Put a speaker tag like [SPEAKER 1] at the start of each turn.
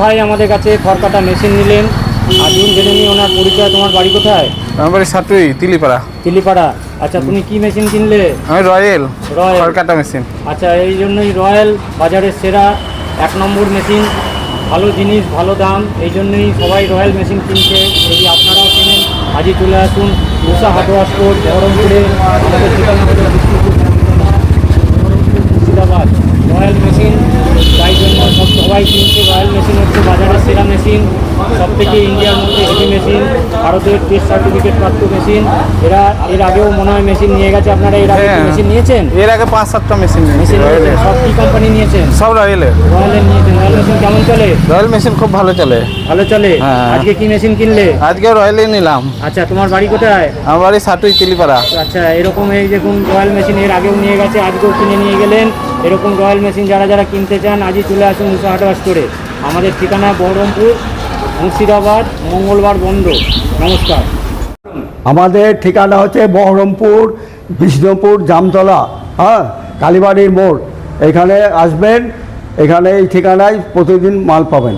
[SPEAKER 1] ভাই আমাদের কাছে খড়কাটা মেশিন নিলেন। আসুন জেনে নিই ওনার পরিচয়। তোমার বাড়ি কোথায়?
[SPEAKER 2] আমার বাড়ি সাটুই তিলিপাড়া।
[SPEAKER 1] তিলিপাড়া। আচ্ছা, তুমি কি মেশিন কিনলে?
[SPEAKER 2] আমি রয়্যাল
[SPEAKER 1] রয়্যাল
[SPEAKER 2] খড়কাটা মেশিন।
[SPEAKER 1] আচ্ছা, এই জন্যই রয়্যাল বাজারের সেরা 1 নম্বর মেশিন, ভালো জিনিস ভালো দাম, এই জন্যই সবাই রয়্যাল মেশিন কিনছে। যদি আপনারাও কেনেন আজই চলে আসুন উষা হার্ডওয়্যার স্টোর, বহরমপুরে। আমাদের ঠিকানা হলো মুর্শিদাবাদ। রয়্যাল মেশিন তাই জন্য সবাই কিনছে। রয়্যাল মেশিন হচ্ছে বাজারের সেরা মেশিন, সব থেকে ইন্ডিয়ার মধ্যে হেভি মেশিন, ভারতের টেস্ট সার্টিফিকেট প্রাপ্ত মেশিন। এরা এর আগেও মনে হয় মেশিন নিয়ে গেছে। আপনারা এর আগে মেশিন নিয়েছেন?
[SPEAKER 2] এর আগে 5-7টা মেশিন
[SPEAKER 1] মেশিন নিয়েছেন। সব কি কোম্পানি নিয়েছেন?
[SPEAKER 2] সব রয়্যালের।
[SPEAKER 1] রয়্যালের নিয়েছেন। রয়্যাল মেশিন কেমন চলে?
[SPEAKER 2] রয়্যাল মেশিন খুব ভালো চলে।
[SPEAKER 1] ভালো চলে।
[SPEAKER 2] হ্যাঁ।
[SPEAKER 1] আজকে কি মেশিন কিনলে?
[SPEAKER 2] আজকে রয়্যালই নিলাম।
[SPEAKER 1] আচ্ছা, তোমার বাড়ি কোথায়?
[SPEAKER 2] আমার বাড়ি সাটুই তিলিপাড়া।
[SPEAKER 1] আচ্ছা, এরকম এই দেখুন রয়্যাল মেশিন এর আগেও নিয়ে গেছে, আজকেও কিনে নিয়ে গেলেন। এরকম রয়্যাল মেশিন যারা যারা কিনতে চান আজই চলে আসুন উষা হার্ডওয়্যার স্টোরে। আমাদের ঠিকানা বহরমপুর, মুর্শিদাবাদ, মঙ্গলবার বন্ধ। নমস্কার।
[SPEAKER 3] আমাদের ঠিকানা হচ্ছে বহরমপুর, বিষ্ণুপুর, জামতলা, হ্যাঁ, কালীবাড়ির মোড়। এখানে আসবেন, এখানে এই ঠিকানায় প্রতিদিন মাল পাবেন।